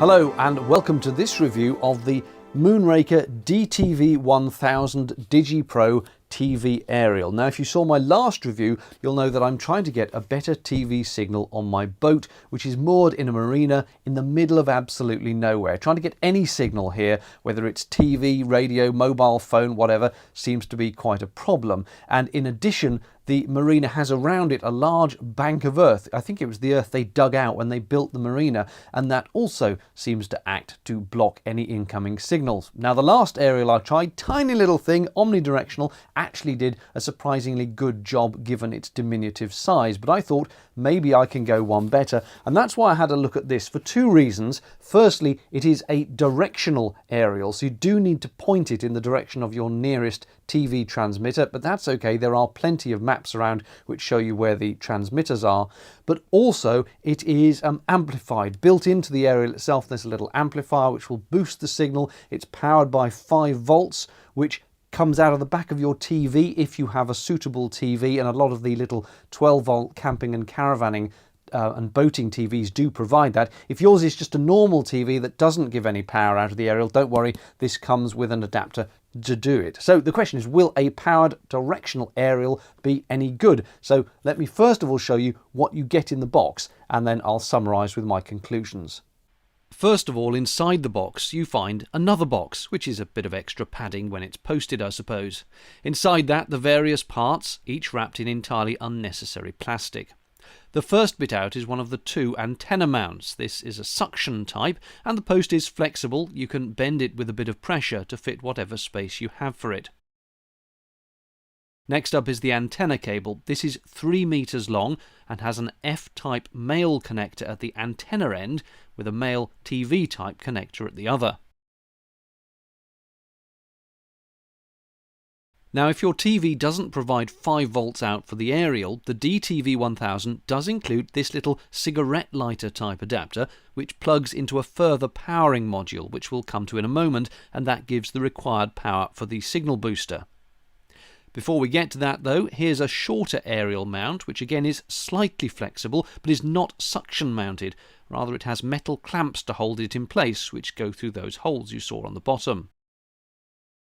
Hello and welcome to this review of the Moonraker DTV1000 DigiPro TV aerial. Now if you saw my last review, you'll know that I'm trying to get a better TV signal on my boat, which is moored in a marina in the middle of absolutely nowhere. Trying to get any signal here, whether it's TV, radio, mobile phone, whatever, seems to be quite a problem. And in addition, the marina has around it a large bank of earth. I think it was the earth they dug out when they built the marina, and that also seems to act to block any incoming signals. Now the last aerial I tried, tiny little thing, omnidirectional, actually did a surprisingly good job given its diminutive size, but I thought maybe I can go one better, and that's why I had a look at this for two reasons. Firstly, it is a directional aerial, so you do need to point it in the direction of your nearest TV transmitter, but that's okay. There are plenty of maps around which show you where the transmitters are, but also it is amplified. Built into the aerial itself, there's a little amplifier which will boost the signal. It's powered by 5 volts, which comes out of the back of your TV if you have a suitable TV, and a lot of the little 12-volt camping and caravanning and boating TVs do provide that. If yours is just a normal TV that doesn't give any power out of the aerial, don't worry, this comes with an adapter to do it. So the question is, will a powered directional aerial be any good? So let me first of all show you what you get in the box, and then I'll summarise with my conclusions. First of all, inside the box you find another box, which is a bit of extra padding when it's posted, I suppose. Inside that, the various parts, each wrapped in entirely unnecessary plastic. The first bit out is one of the 2 antenna mounts. This is a suction type, and the post is flexible. You can bend it with a bit of pressure to fit whatever space you have for it. Next up is the antenna cable. This is 3 meters long and has an F-type male connector at the antenna end with a male TV-type connector at the other. Now, if your TV doesn't provide 5 volts out for the aerial, the DTV1000 does include this little cigarette lighter type adapter, which plugs into a further powering module, which we'll come to in a moment, and that gives the required power for the signal booster. Before we get to that though, here's a shorter aerial mount, which again is slightly flexible, but is not suction mounted. Rather, it has metal clamps to hold it in place, which go through those holes you saw on the bottom.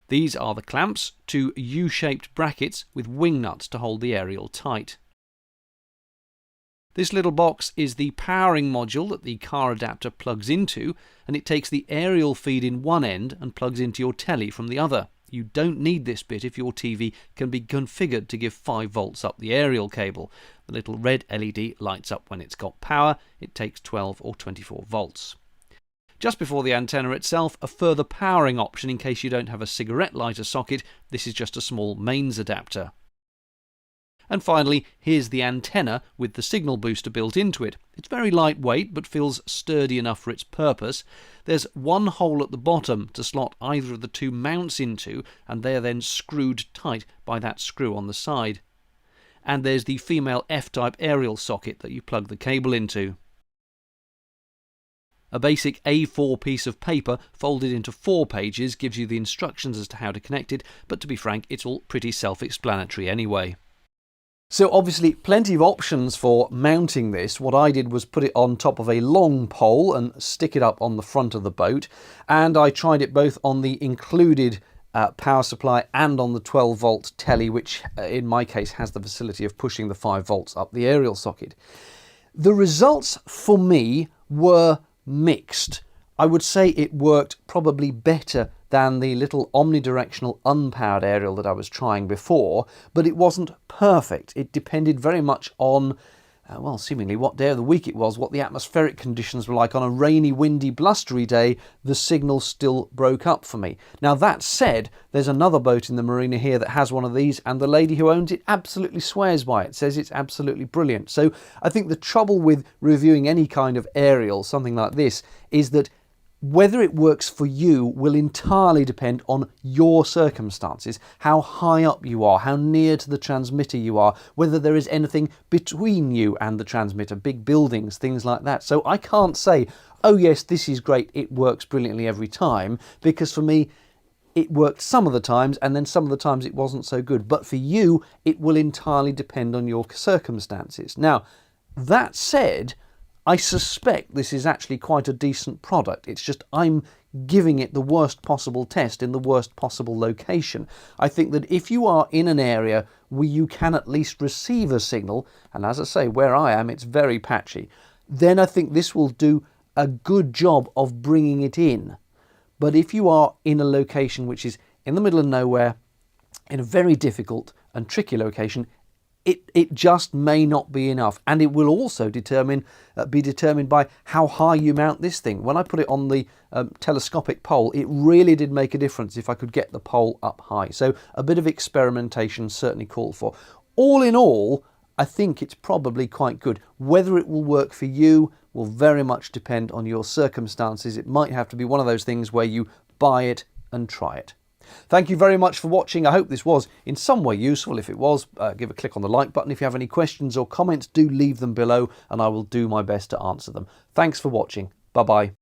These are the clamps, 2 U-shaped brackets with wing nuts to hold the aerial tight. This little box is the powering module that the car adapter plugs into, and it takes the aerial feed in one end and plugs into your telly from the other. You don't need this bit if your TV can be configured to give 5 volts up the aerial cable. The little red LED lights up when it's got power. It takes 12 or 24 volts. Just before the antenna itself, a further powering option in case you don't have a cigarette lighter socket. This is just a small mains adapter. And finally, here's the antenna with the signal booster built into it. It's very lightweight but feels sturdy enough for its purpose. There's one hole at the bottom to slot either of the 2 mounts into, and they're then screwed tight by that screw on the side. And there's the female F-type aerial socket that you plug the cable into. A basic A4 piece of paper folded into 4 pages gives you the instructions as to how to connect it, but to be frank, it's all pretty self-explanatory anyway. So obviously plenty of options for mounting this. What I did was put it on top of a long pole and stick it up on the front of the boat, and I tried it both on the included power supply and on the 12-volt telly, which in my case has the facility of pushing the 5 volts up the aerial socket. The results for me were mixed. I would say it worked probably better than the little omnidirectional unpowered aerial that I was trying before, but it wasn't perfect. It depended very much on, well, seemingly what day of the week it was, what the atmospheric conditions were like. On a rainy, windy, blustery day, the signal still broke up for me. Now that said, there's another boat in the marina here that has one of these, and the lady who owns it absolutely swears by it, says it's absolutely brilliant. So I think the trouble with reviewing any kind of aerial, something like this, is that whether it works for you will entirely depend on your circumstances, how high up you are, how near to the transmitter you are, whether there is anything between you and the transmitter, big buildings, things like that. So I can't say, oh yes, this is great, it works brilliantly every time, because for me, it worked some of the times and then some of the times it wasn't so good. But for you, it will entirely depend on your circumstances. Now, that said, I suspect this is actually quite a decent product. It's just I'm giving it the worst possible test in the worst possible location. I think that if you are in an area where you can at least receive a signal, and as I say, where I am, it's very patchy, then I think this will do a good job of bringing it in. But if you are in a location which is in the middle of nowhere, in a very difficult and tricky location, it just may not be enough. And it will also be determined by how high you mount this thing. When I put it on the telescopic pole, it really did make a difference if I could get the pole up high. So a bit of experimentation certainly called for. All in all, I think it's probably quite good. Whether it will work for you will very much depend on your circumstances. It might have to be one of those things where you buy it and try it. Thank you very much for watching. I hope this was in some way useful. If it was, give a click on the like button. If you have any questions or comments, do leave them below and I will do my best to answer them. Thanks for watching. Bye-bye.